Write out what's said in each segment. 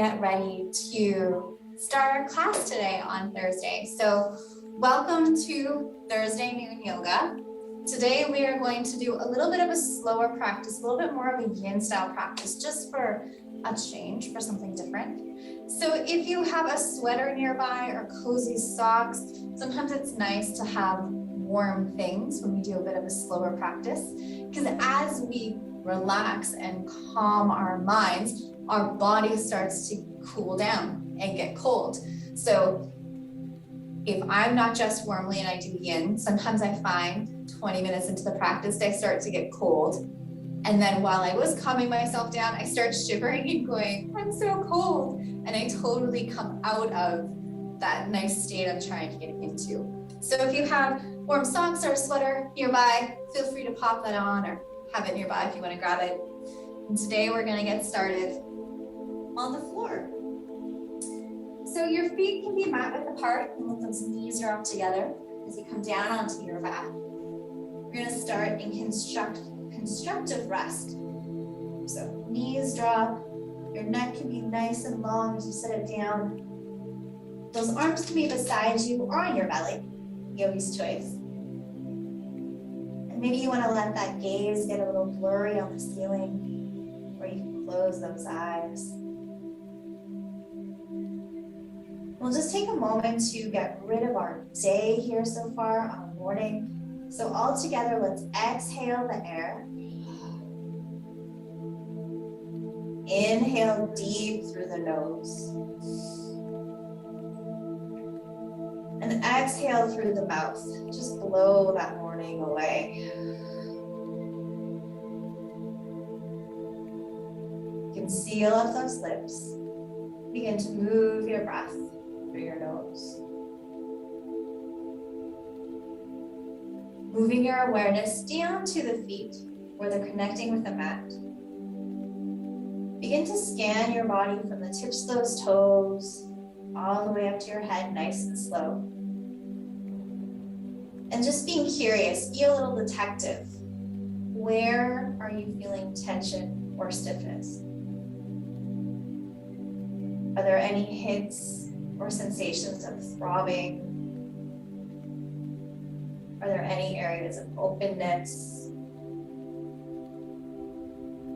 get ready to start our class today on Thursday. So welcome to Thursday Noon Yoga. Today we are going to do a little bit of a slower practice, a little bit more of a yin style practice, just for a change, for something different. So if you have a sweater nearby or cozy socks, sometimes it's nice to have warm things when we do a bit of a slower practice, because as we relax and calm our minds, our body starts to cool down and get cold. So if I'm not dressed warmly and I do yin, sometimes I find 20 minutes into the practice, I start to get cold. And then while I was calming myself down, I start shivering and going, I'm so cold. And I totally come out of that nice state I'm trying to get into. So if you have warm socks or a sweater nearby, feel free to pop that on or have it nearby if you want to grab it. And today we're going to get started on the floor. So your feet can be mat width apart and let those knees drop together as you come down onto your mat. We're going to start in constructive rest. So knees drop, your neck can be nice and long as you set it down. Those arms can be beside you or on your belly, yogi's choice. And maybe you want to let that gaze get a little blurry on the ceiling, or you can close those eyes. We'll just take a moment to get rid of our day here so far, our morning. So all together, let's exhale the air. Inhale deep through the nose. And exhale through the mouth. Just blow that morning away. You can seal up those lips. Begin to move your breath through your nose. Moving your awareness down to the feet where they're connecting with the mat. Begin to scan your body from the tips of those toes all the way up to your head, nice and slow. And just being curious, be a little detective. Where are you feeling tension or stiffness? Are there any hints or sensations of throbbing? Are there any areas of openness?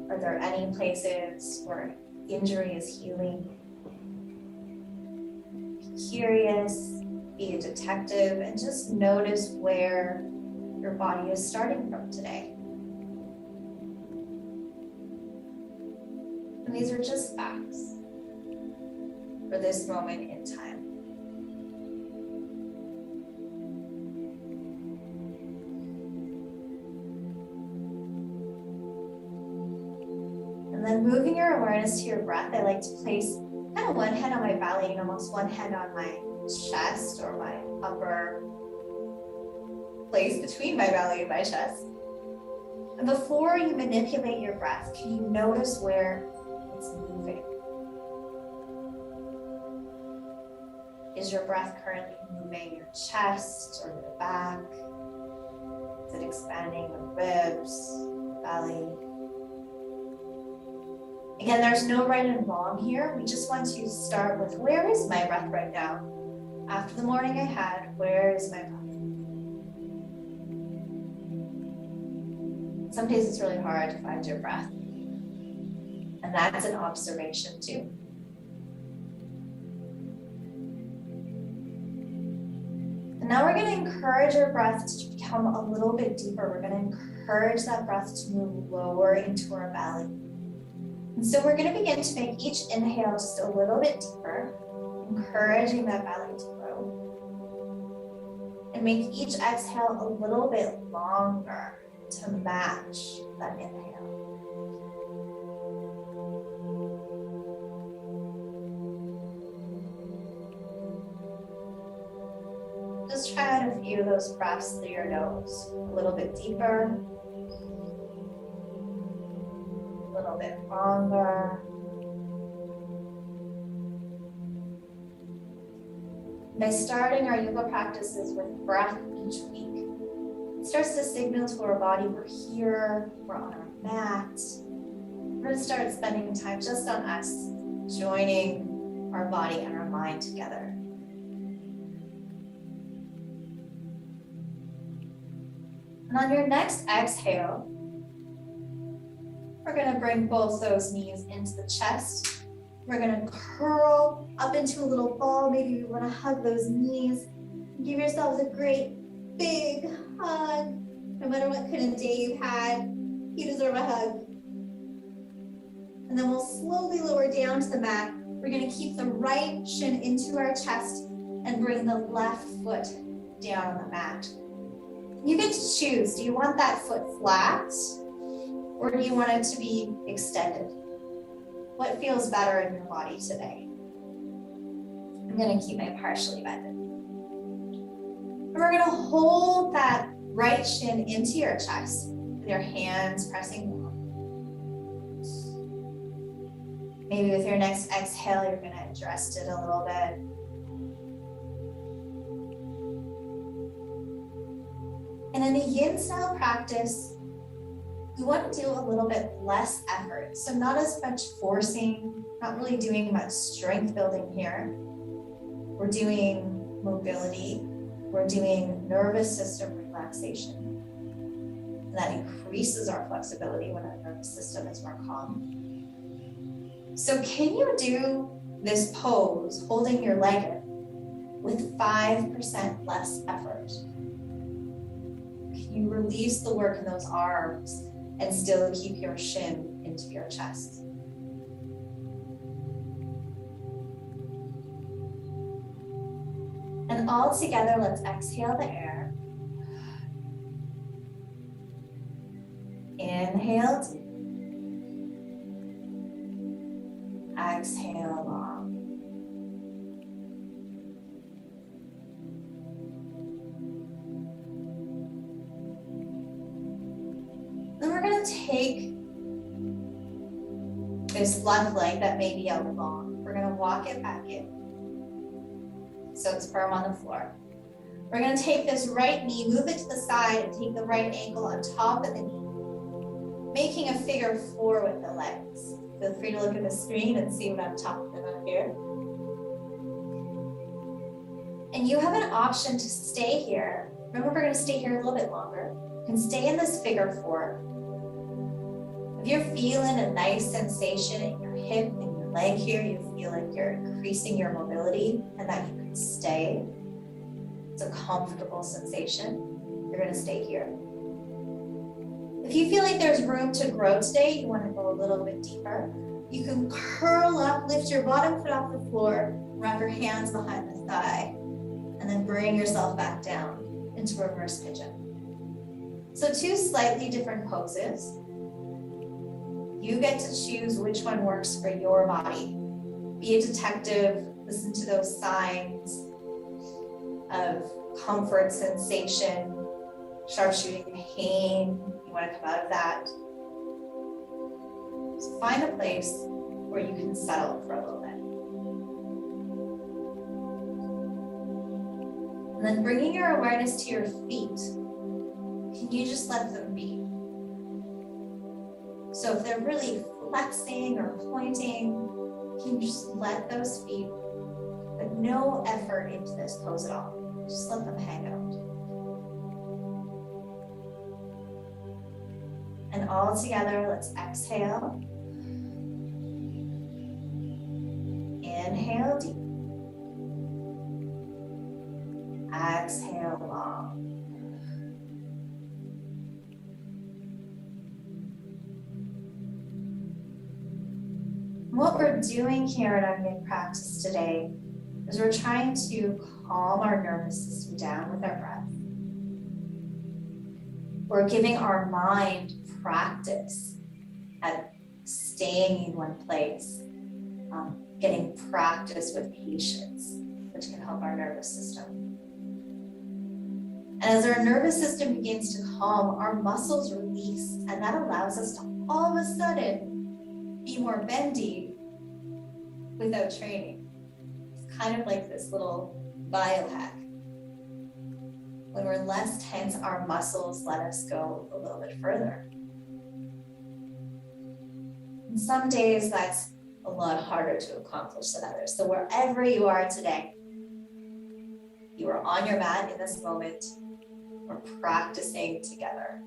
Are there any places where injury is healing? Be curious, be a detective, and just notice where your body is starting from today. And these are just facts for this moment in time. And then moving your awareness to your breath, I like to place kind of one hand on my belly and almost one hand on my chest or my upper place between my belly and my chest. And before you manipulate your breath, can you notice where it's moving? Is your breath currently moving your chest or your back? Is it expanding the ribs, belly? Again, there's no right and wrong here. We just want to start with, where is my breath right now? After the morning I had, where is my breath? Some days it's really hard to find your breath. And that's an observation too. And now we're going to encourage our breath to become a little bit deeper. We're going to encourage that breath to move lower into our belly. And so we're going to begin to make each inhale just a little bit deeper, encouraging that belly to grow. And make each exhale a little bit longer to match that inhale. Just try out a few of those breaths through your nose, a little bit deeper, a little bit longer. By starting our yoga practices with breath each week, it starts to signal to our body we're here, we're on our mat. We're going to start spending time just on us, joining our body and our mind together. And on your next exhale, we're gonna bring both those knees into the chest. We're gonna curl up into a little ball. Maybe you wanna hug those knees. Give yourselves a great big hug. No matter what kind of day you've had, you deserve a hug. And then we'll slowly lower down to the mat. We're gonna keep the right shin into our chest and bring the left foot down on the mat. You get to choose. Do you want that foot flat or do you want it to be extended? What feels better in your body today? I'm gonna keep my partially bended. And we're gonna hold that right shin into your chest with your hands pressing down. Maybe with your next exhale, you're gonna adjust it a little bit. And in a yin style practice, we want to do a little bit less effort. So not as much forcing, not really doing much strength building here. We're doing mobility. We're doing nervous system relaxation. And that increases our flexibility when our nervous system is more calm. So can you do this pose, holding your leg in, with 5% less effort? Can you release the work in those arms and still keep your shin into your chest? And all together, let's exhale the air. Inhale deep. Exhale long. Then we're going to take this left leg that may be out long. We're going to walk it back in so it's firm on the floor. We're going to take this right knee, move it to the side, and take the right ankle on top of the knee, making a figure 4 with the legs. Feel free to look at the screen and see what I'm talking about here. And you have an option to stay here. Remember, we're going to stay here a little bit longer. You can stay in this figure 4. If you're feeling a nice sensation in your hip and your leg here, you feel like you're increasing your mobility and that you can stay. It's a comfortable sensation. You're going to stay here. If you feel like there's room to grow today, you want to go a little bit deeper, you can curl up, lift your bottom foot off the floor, wrap your hands behind the thigh, and then bring yourself back down into reverse pigeon. So 2 slightly different poses. You get to choose which one works for your body. Be a detective, listen to those signs of comfort, sensation, sharp shooting pain. You want to come out of that. So find a place where you can settle for a little bit. And then bringing your awareness to your feet, can you just let them be? So if they're really flexing or pointing, can you just let those feet, but no effort into this pose at all. Just let them hang out. And all together, let's exhale. Inhale deep. Exhale long. What we're doing here at our yin practice today is we're trying to calm our nervous system down with our breath. We're giving our mind practice at staying in one place, getting practice with patience, which can help our nervous system. And as our nervous system begins to calm, our muscles release, and that allows us to all of a sudden be more bendy without training. It's kind of like this little biohack. When we're less tense, our muscles let us go a little bit further. And some days that's a lot harder to accomplish than others. So wherever you are today, you are on your mat in this moment, we're practicing together.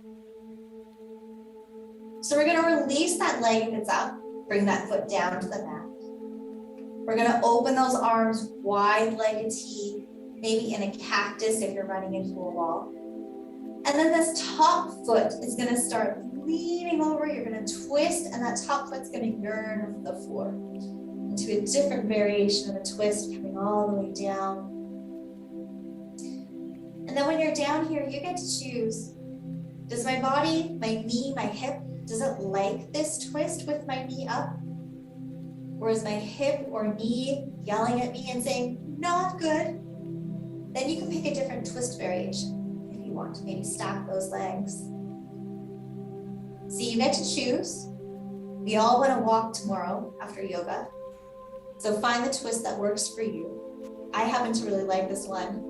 So we're gonna release that leg that's up, bring that foot down to the mat. We're gonna open those arms wide like a T, maybe in a cactus if you're running into a wall. And then this top foot is gonna start leaning over, you're gonna twist, and that top foot's gonna yearn for the floor into a different variation of a twist, coming all the way down. And then when you're down here, you get to choose. Does my body, my knee, my hip, does it like this twist with my knee up? Or is my hip or knee yelling at me and saying, not good? Then you can pick a different twist variation if you want to maybe stack those legs. So you get to choose. We all want to walk tomorrow after yoga. So find the twist that works for you. I happen to really like this one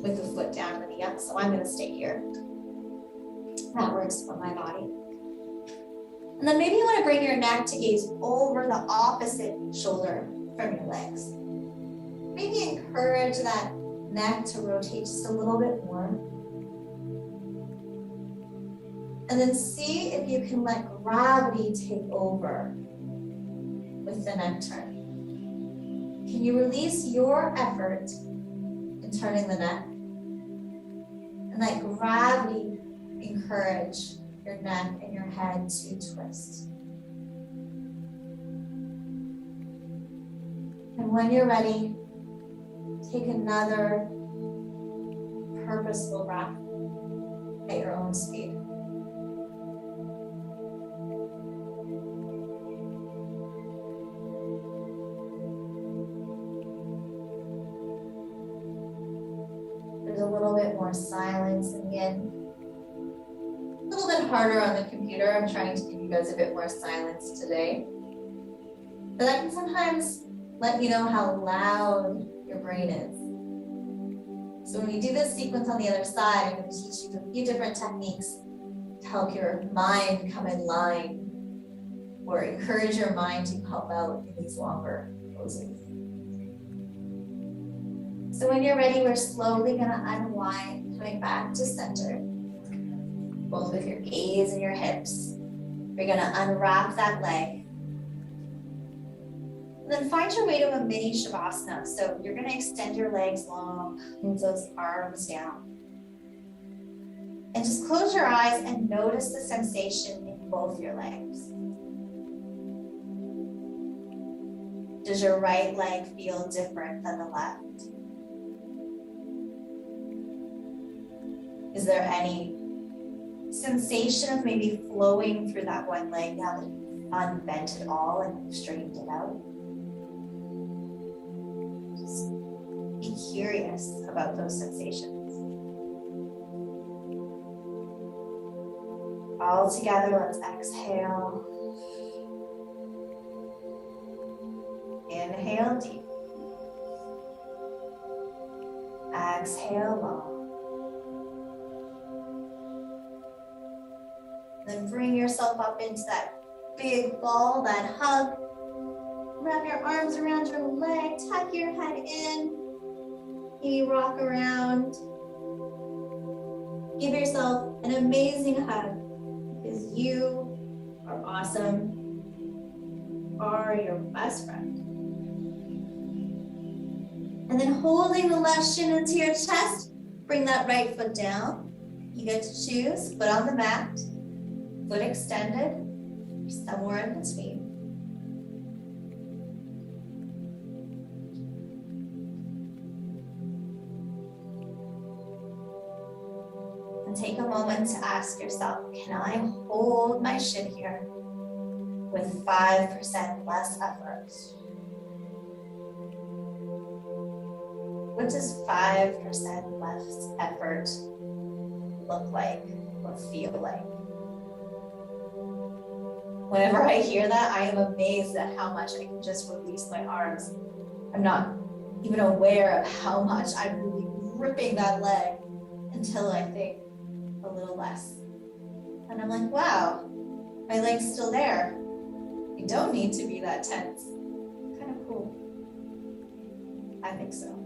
with the foot down and the knee up, so I'm going to stay here. That works for my body. And then maybe you want to bring your neck to gaze over the opposite shoulder from your legs. Maybe encourage that neck to rotate just a little bit more. And then see if you can let gravity take over with the neck turn. Can you release your effort in turning the neck? And let gravity encourage your neck and your head to twist. And when you're ready, take another purposeful breath at your own speed. There's a little bit more silence in the end. A little bit harder on the computer. I'm trying to give you guys a bit more silence today. But that can sometimes let you know how loud your brain is. So when we do this sequence on the other side, I'm going to teach you a few different techniques to help your mind come in line or encourage your mind to help out in these longer poses. So when you're ready, we're slowly going to unwind, coming back to center. Both with your gaze and your hips. We're going to unwrap that leg. And then find your way to a mini Shavasana. So you're going to extend your legs long, move those arms down. And just close your eyes and notice the sensation in both your legs. Does your right leg feel different than the left? Is there any sensation of maybe flowing through that one leg now that you've unbent it all and straightened it out? Just be curious about those sensations. All together, let's exhale. Inhale deep. Exhale long. Then bring yourself up into that big ball, that hug. Wrap your arms around your leg, tuck your head in. You rock around. Give yourself an amazing hug because you are awesome. You are your best friend. And then holding the left shin into your chest, bring that right foot down. You get to choose, foot on the mat. Foot extended, somewhere in between. And take a moment to ask yourself, can I hold my shin here with 5% less effort? What does 5% less effort look like or feel like? Whenever I hear that, I am amazed at how much I can just release my arms. I'm not even aware of how much I'm really gripping that leg until I think a little less. And I'm like, wow, my leg's still there. You don't need to be that tense. I think so.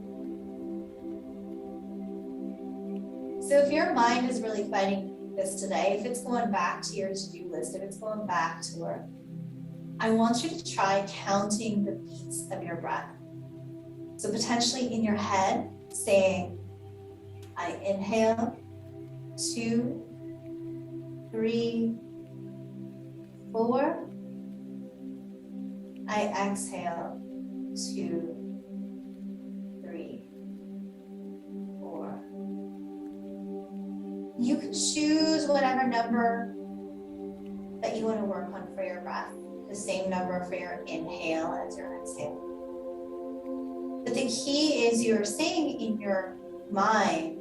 So if your mind is really fighting this today, if it's going back to your to-do list, if it's going back to work, I want you to try counting the beats of your breath. So potentially in your head, saying, I inhale, 2, 3, 4. I exhale, 2, 3, 4. You can choose whatever number that you want to work on for your breath. The same number for your inhale as your exhale. But the key is you're saying in your mind,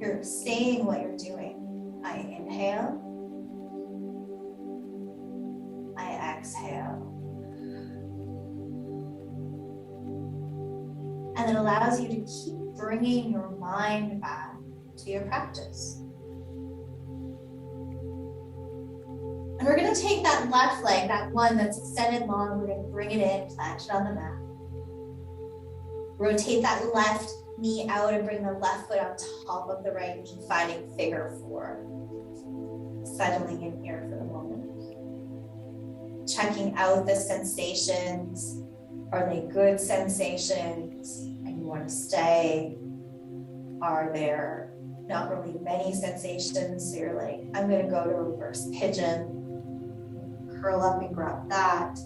you're saying what you're doing. I inhale, I exhale. And it allows you to keep bringing your mind back to your practice. And we're going to take that left leg, that one that's extended long, we're going to bring it in, plant it on the mat. Rotate that left knee out and bring the left foot on top of the right knee, finding figure 4. Settling in here for the moment. Checking out the sensations. Are they good sensations? And you want to stay? Are there not really many sensations? So you're like, I'm going to go to reverse pigeon. Curl up and grab that.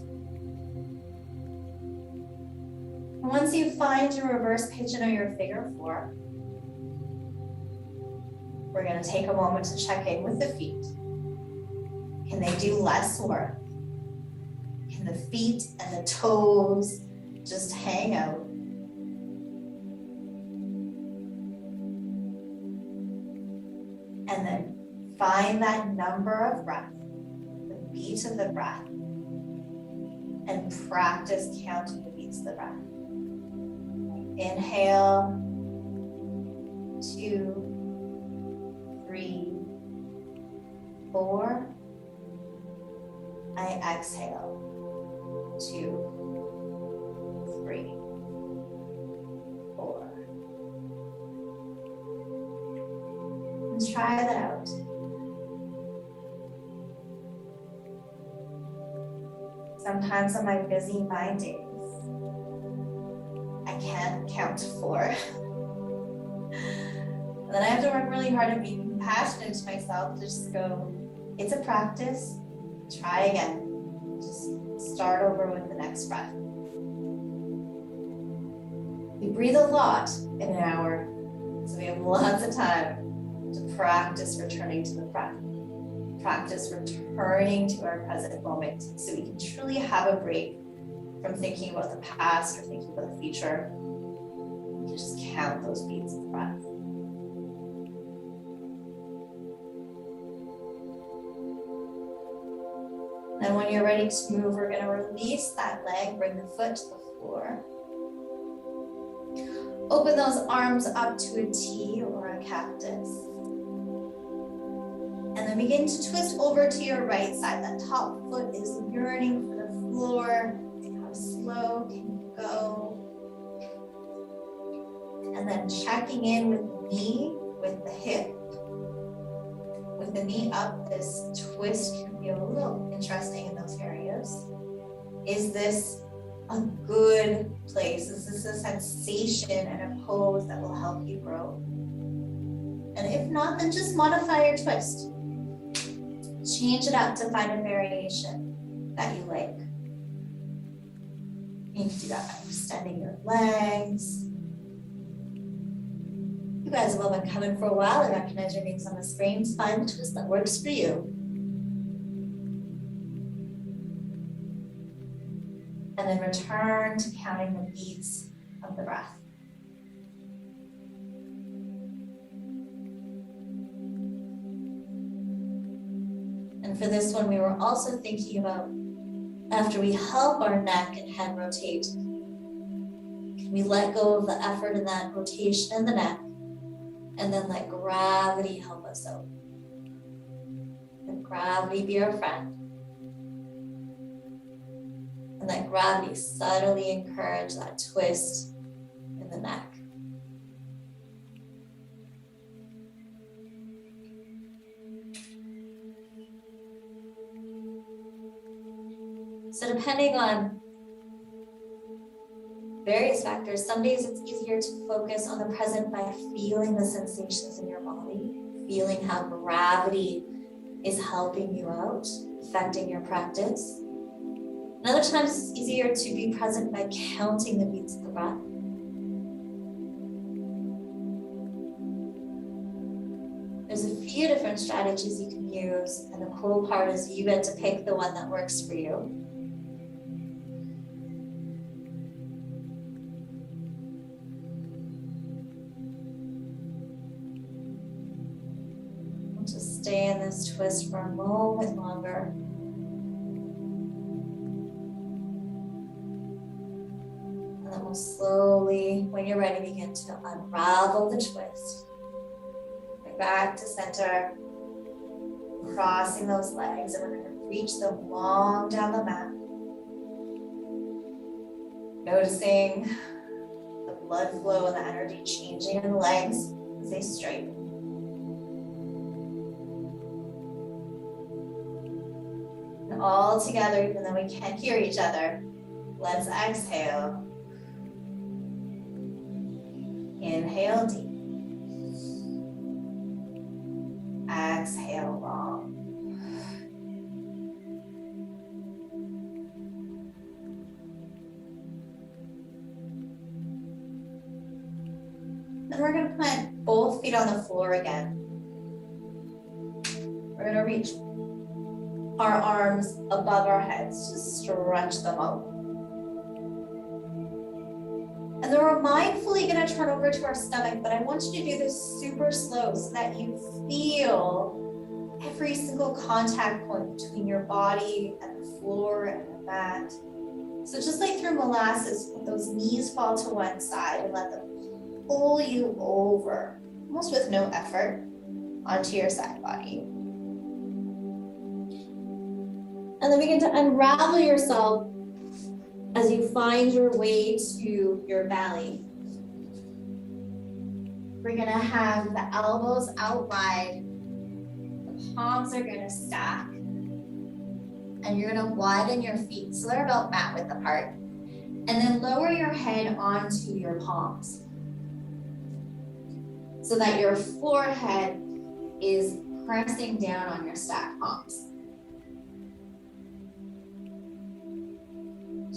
And once you find your reverse pigeon or your figure 4, we're going to take a moment to check in with the feet. Can they do less work? Can the feet and the toes just hang out? And then find that number of breath, the beat of the breath, and practice counting the beats of the breath. Inhale, 2, 3, 4. I exhale, 2, 3, 4. And try that out. Sometimes on my busy mind days, I can't count to 4. And then I have to work really hard at being compassionate to myself to just go, it's a practice, try again. Just start over with the next breath. We breathe a lot in an hour, so we have lots of time to practice returning to the breath. Practice returning to our present moment so we can truly have a break from thinking about the past or thinking about the future. We can just count those beats of breath. Then when you're ready to move, we're going to release that leg, bring the foot to the floor. Open those arms up to a T or a cactus. And then begin to twist over to your right side. That top foot is yearning for the floor. How slow can you go? And then checking in with the knee, with the hip. With the knee up, this twist can feel a little interesting in those areas. Is this a good place? Is this a sensation and a pose that will help you grow? And if not, then just modify your twist. Change it up to find a variation that you like. You can do that by extending your legs. You guys have all been coming for a while. I recognize your names on the screen. Find the twist that works for you. And then return to counting the beats of the breath. And for this one, we were also thinking about after we help our neck and head rotate, can we let go of the effort in that rotation in the neck and then let gravity help us out? Let gravity be our friend. And let gravity subtly encourage that twist in the neck. So depending on various factors, some days it's easier to focus on the present by feeling the sensations in your body, feeling how gravity is helping you out, affecting your practice. And other times it's easier to be present by counting the beats of the breath. There's a few different strategies you can use, and the cool part is you get to pick the one that works for you. Just stay in this twist for a moment longer. And then we'll slowly, when you're ready, begin to unravel the twist. Bring back to center, crossing those legs, and we're going to reach them long down the mat. Noticing the blood flow and the energy changing in the legs as they straighten. And all together, even though we can't hear each other, let's exhale. Inhale deep. Exhale long. Then we're going to plant both feet on the floor again. We're going to reach our arms above our heads, just stretch them out. And then we're mindfully going to turn over to our stomach, but I want you to do this super slow so that you feel every single contact point between your body and the floor and the mat. So just like through molasses, let those knees fall to one side and let them pull you over, almost with no effort, onto your side body. And then begin to unravel yourself as you find your way to your belly. We're gonna have the elbows out wide, the palms are gonna stack, and you're gonna widen your feet so they're about mat width apart. And then lower your head onto your palms so that your forehead is pressing down on your stacked palms.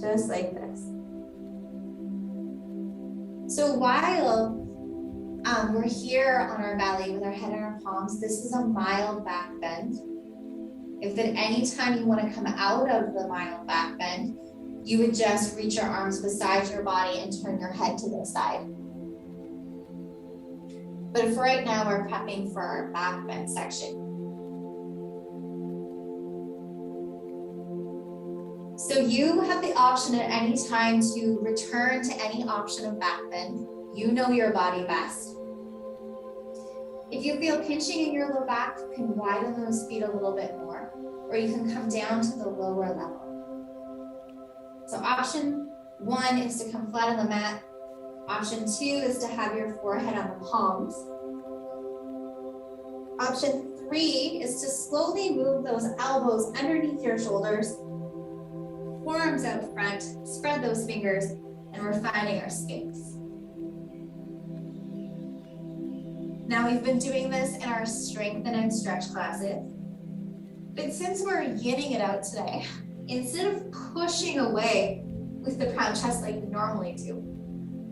Just like this. So while we're here on our belly with our head on our palms, this is a mild back bend. If at any time you want to come out of the mild back bend, you would just reach your arms beside your body and turn your head to the side. But for right now, we're prepping for our back bend section. So you have the option at any time to return to any option of back bend. You know your body best. If you feel pinching in your low back, you can widen those feet a little bit more, or you can come down to the lower level. So option one is to come flat on the mat. Option two is to have your forehead on the palms. Option three is to slowly move those elbows underneath your shoulders, forearms out front, spread those fingers, and we're finding our Sphinx. Now we've been doing this in our strength and stretch classes, but since we're yinning it out today, instead of pushing away with the proud chest like you normally do,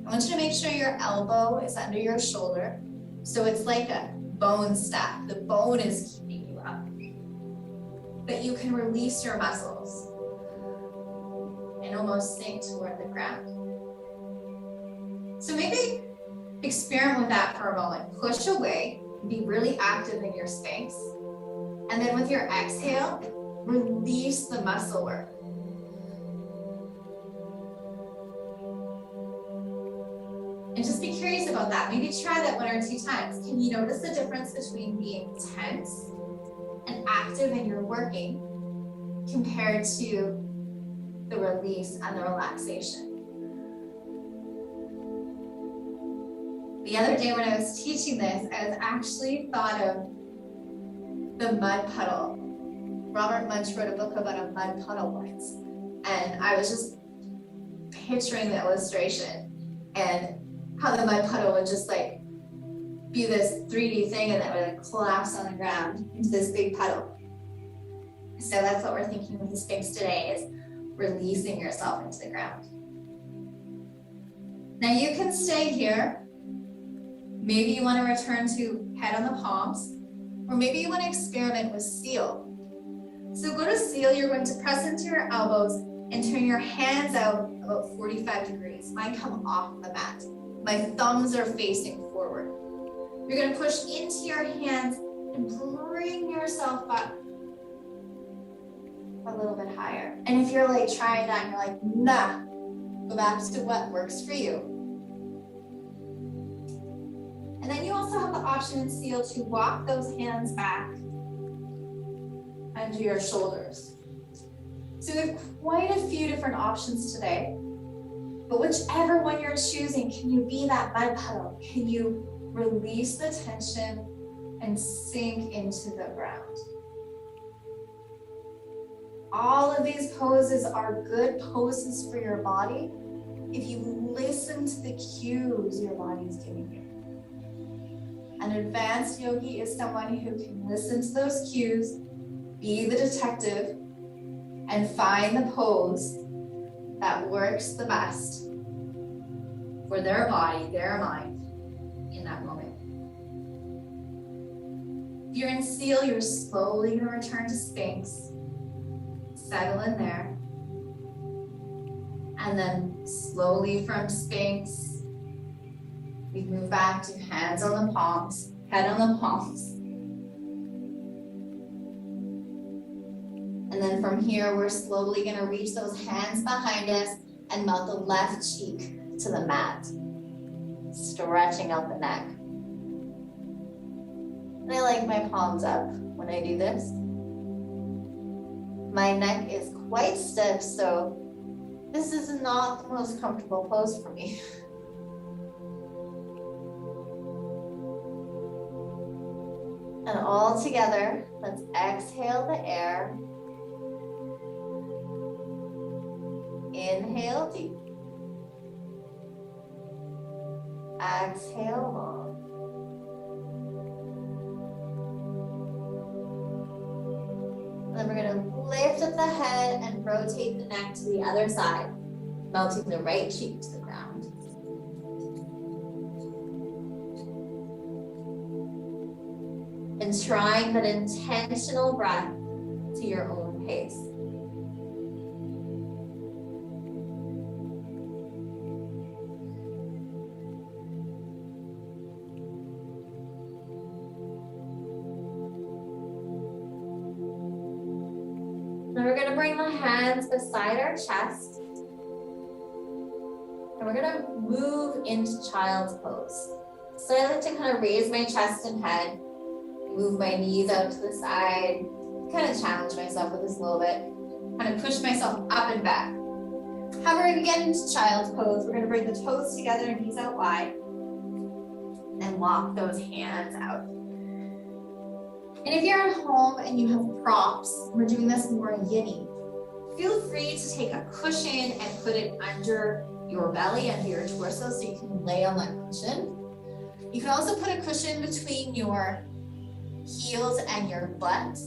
I want you to make sure your elbow is under your shoulder, so it's like a bone stack. The bone is keeping you up, but you can release your muscles and almost sink toward the ground. So maybe experiment with that for a moment. Push away, be really active in your Sphinx. And then with your exhale, release the muscle work. And just be curious about that. Maybe try that 1 or 2 times. Can you notice the difference between being tense and active in your working compared to the release and the relaxation? The other day when I was teaching this, I was actually thought of the mud puddle. Robert Munch wrote a book about a mud puddle once, and I was just picturing the illustration and how the mud puddle would just like be this 3D thing and then it would like collapse on the ground into this big puddle. So that's what we're thinking with the Sphinx today, is releasing yourself into the ground. Now you can stay here. Maybe you want to return to head on the palms, or maybe you want to experiment with seal. So go to seal, you're going to press into your elbows and turn your hands out about 45 degrees. Mine come off the mat. My thumbs are facing forward. You're going to push into your hands and bring yourself up a little bit higher. And if you're like trying that and you're like, nah, go back to what works for you. And then you also have the option in seal to walk those hands back under your shoulders. So we have quite a few different options today, but whichever one you're choosing, can you be that mud puddle? Can you release the tension and sink into the ground? All of these poses are good poses for your body if you listen to the cues your body's giving you. An advanced yogi is someone who can listen to those cues, be the detective, and find the pose that works the best for their body, their mind in that moment. If you're in seal, you're slowly going to return to Sphinx. Settle in there. And then slowly from Sphinx, we move back to hands on the palms, head on the palms. And then from here, we're slowly going to reach those hands behind us and melt the left cheek to the mat, stretching out the neck. And I like my palms up when I do this. My neck is quite stiff, so this is not the most comfortable pose for me. And all together, let's exhale the air. Inhale deep. Exhale long. Then we're going to lift up the head and rotate the neck to the other side, melting the right cheek to the ground. And trying that intentional breath to your own pace. Now we're going to bring the hands beside our chest. And we're going to move into child's pose. So I like to kind of raise my chest and head, move my knees out to the side, kind of challenge myself with this a little bit, kind of push myself up and back. How we're going to get into child's pose, we're going to bring the toes together, knees out wide, and walk those hands out. And if you're at home and you have props, we're doing this more yin-y. Feel free to take a cushion and put it under your belly, under your torso, so you can lay on that cushion. You can also put a cushion between your heels and your butt,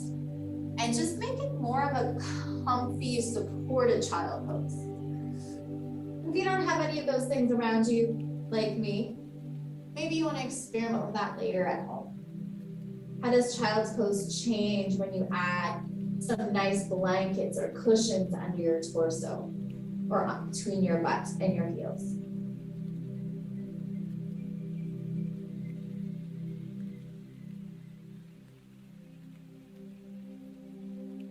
and just make it more of a comfy, supported child pose. If you don't have any of those things around you, like me, maybe you want to experiment with that later at home. How does child's pose change when you add some nice blankets or cushions under your torso or between your butt and your heels?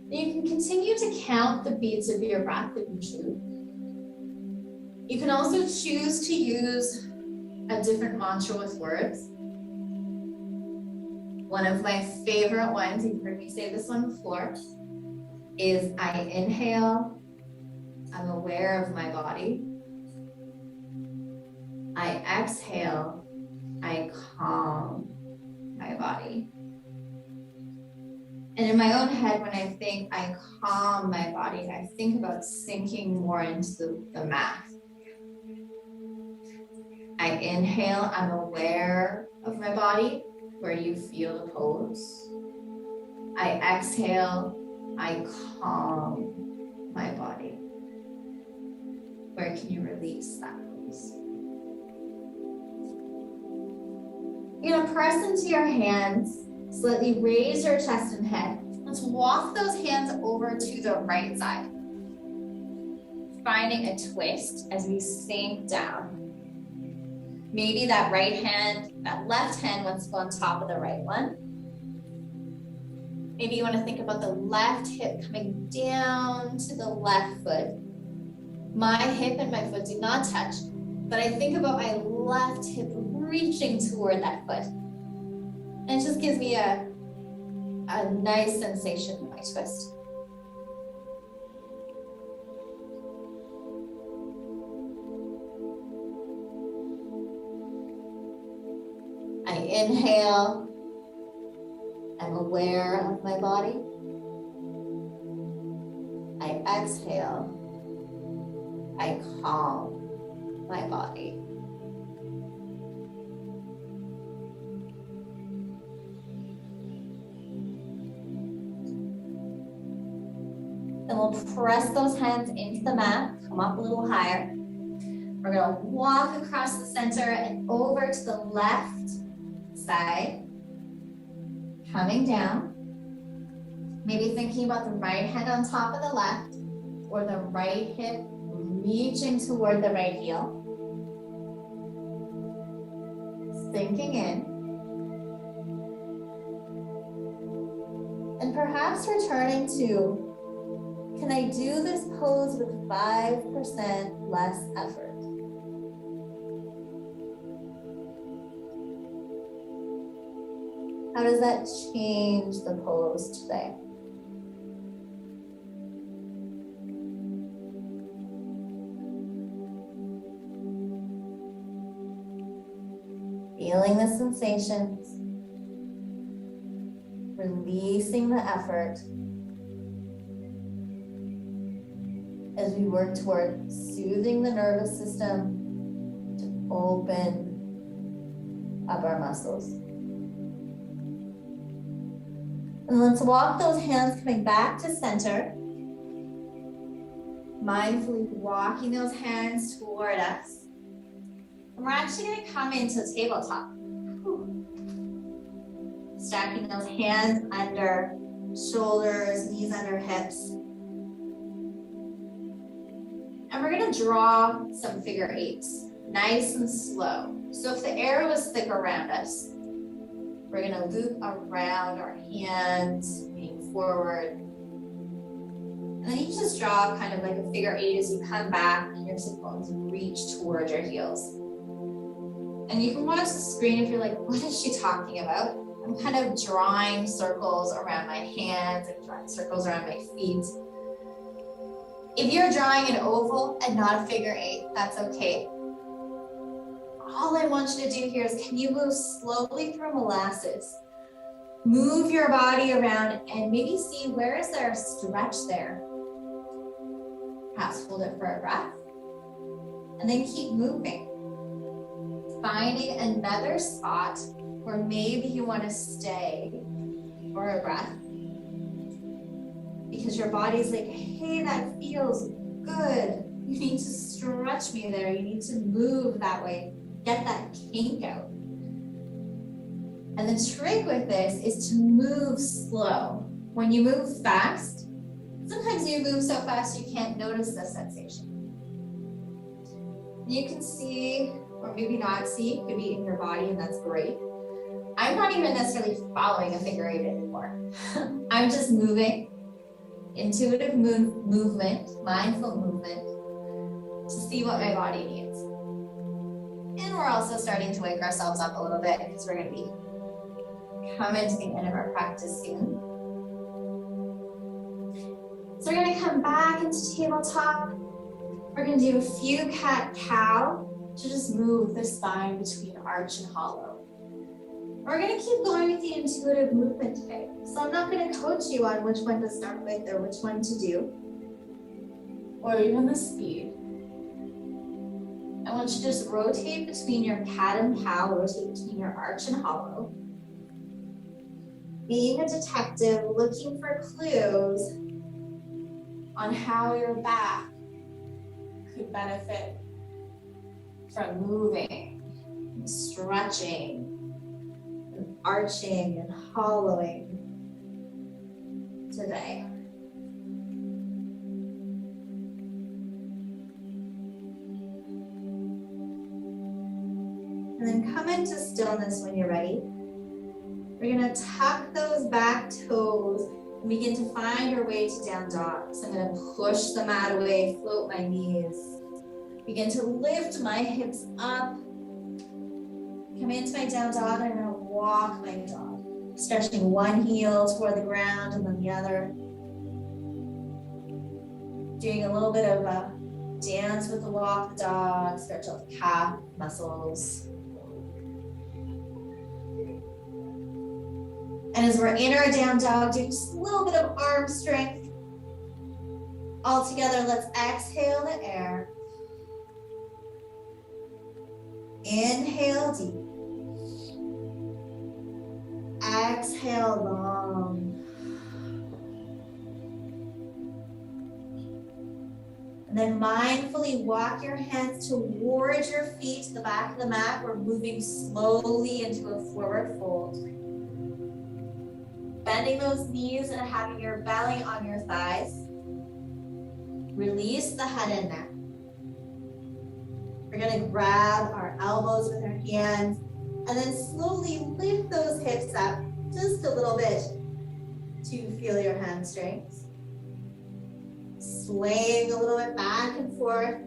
You can continue to count the beats of your breath if you choose. You can also choose to use a different mantra with words. One of my favorite ones, you've heard me say this one before, is I inhale, I'm aware of my body. I exhale, I calm my body. And in my own head, when I think I calm my body, I think about sinking more into the mat. I inhale, I'm aware of my body, where you feel the pose. I exhale, I calm my body. Where can you release that pose? You're gonna press into your hands, slightly raise your chest and head. Let's walk those hands over to the right side. Finding a twist as we sink down. Maybe that left hand wants to go on top of the right one. Maybe you want to think about the left hip coming down to the left foot. My hip and my foot do not touch, but I think about my left hip reaching toward that foot. And it just gives me a nice sensation in my twist. I inhale, I'm aware of my body. I exhale, I calm my body. Then we'll press those hands into the mat, come up a little higher. We're gonna walk across the center and over to the left side, coming down. Maybe thinking about the right hand on top of the left, or the right hip reaching toward the right heel. Sinking in. And perhaps returning to, can I do this pose with 5% less effort? How does that change the pose today? Feeling the sensations, releasing the effort as we work toward soothing the nervous system to open up our muscles. And let's walk those hands coming back to center. Mindfully walking those hands toward us. And we're actually going to come into tabletop. Stacking those hands under shoulders, knees under hips. And we're going to draw some figure eights, nice and slow. So if the air was thick around us, we're going to loop around our hands, leaning forward. And then you can just draw kind of like a figure eight as you come back and your sit bones reach towards your heels. And you can watch the screen if you're like, what is she talking about? I'm kind of drawing circles around my hands and drawing circles around my feet. If you're drawing an oval and not a figure eight, that's okay. All I want you to do here is, can you move slowly through molasses? Move your body around and maybe see where is there a stretch there. Perhaps hold it for a breath and then keep moving. Finding another spot where maybe you want to stay for a breath. Because your body's like, hey, that feels good. You need to stretch me there. You need to move that way. Get that kink out. And the trick with this is to move slow. When you move fast, sometimes you move so fast you can't notice the sensation. You can see, or maybe not see, it could be in your body, and that's great. I'm not even necessarily following a figure eight anymore. I'm just moving, intuitive movement, mindful movement, to see what my body needs. And we're also starting to wake ourselves up a little bit because we're going to be coming to the end of our practice soon. So we're going to come back into tabletop. We're going to do a few cat-cow. to just move the spine between arch and hollow. We're gonna keep going with the intuitive movement today. So I'm not gonna coach you on which one to start with or which one to do, or even the speed. I want you to just rotate between your cat and cow, rotate between your arch and hollow. Being a detective, looking for clues on how your back could benefit from moving, stretching, and arching and hollowing today. And then come into stillness when you're ready. We're gonna tuck those back toes and begin to find your way to down dog. So I'm gonna push the mat away, float my knees. Begin to lift my hips up. Come into my down dog and I'm gonna walk my dog. Stretching one heel toward the ground and then the other. Doing a little bit of a dance with the walk the dog, stretch out the calf muscles. And as we're in our down dog, do just a little bit of arm strength. All together, let's exhale the air. Inhale deep. Exhale long. And then mindfully walk your hands towards your feet to the back of the mat. We're moving slowly into a forward fold. Bending those knees and having your belly on your thighs. Release the head and neck. We're gonna grab our elbows with our hands and then slowly lift those hips up just a little bit to feel your hamstrings. Swaying a little bit back and forth,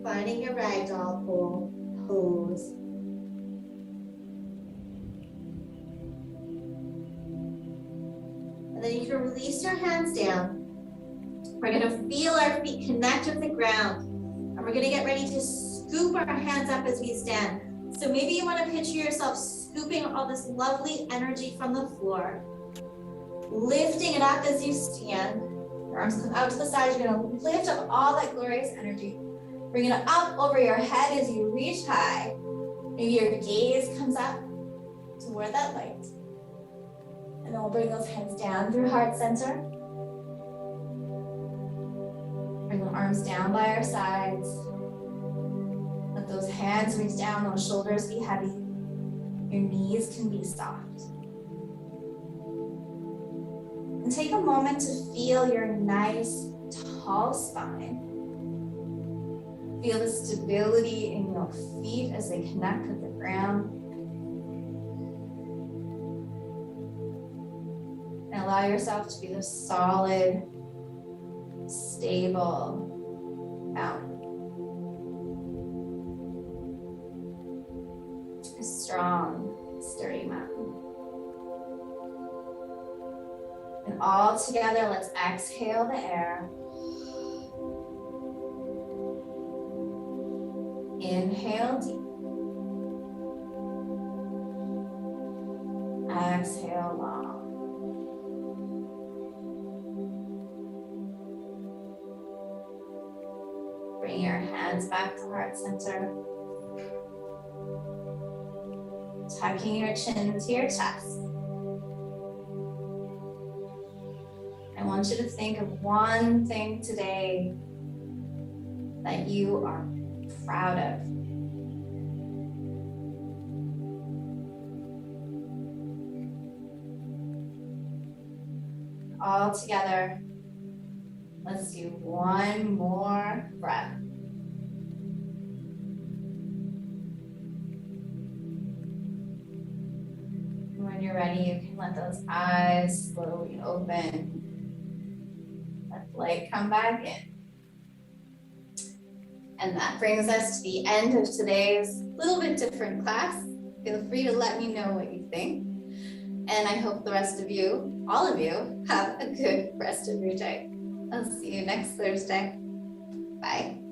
finding your ragdoll pose. And then you can release your hands down. We're gonna feel our feet connect with the ground. And we're gonna get ready to scoop our hands up as we stand. So maybe you wanna picture yourself scooping all this lovely energy from the floor, lifting it up as you stand. Your arms come out to the sides. You're gonna lift up all that glorious energy. Bring it up over your head as you reach high. Maybe your gaze comes up toward that light. And then we'll bring those hands down through heart center. Bring the arms down by our sides. Let those hands reach down, those shoulders be heavy. Your knees can be soft. And take a moment to feel your nice, tall spine. Feel the stability in your feet as they connect with the ground. And allow yourself to be the solid, stable mountain. A strong, sturdy mountain. And all together, let's exhale the air. Inhale deep. Exhale long. Bring your hands back to heart center. Tucking your chin into your chest. I want you to think of one thing today that you are proud of. All together, let's do one more breath. When you're ready, you can let those eyes slowly open. Let the light come back in. And that brings us to the end of today's little bit different class. Feel free to let me know what you think. And I hope the rest of you, all of you, have a good rest of your day. I'll see you next Thursday. Bye.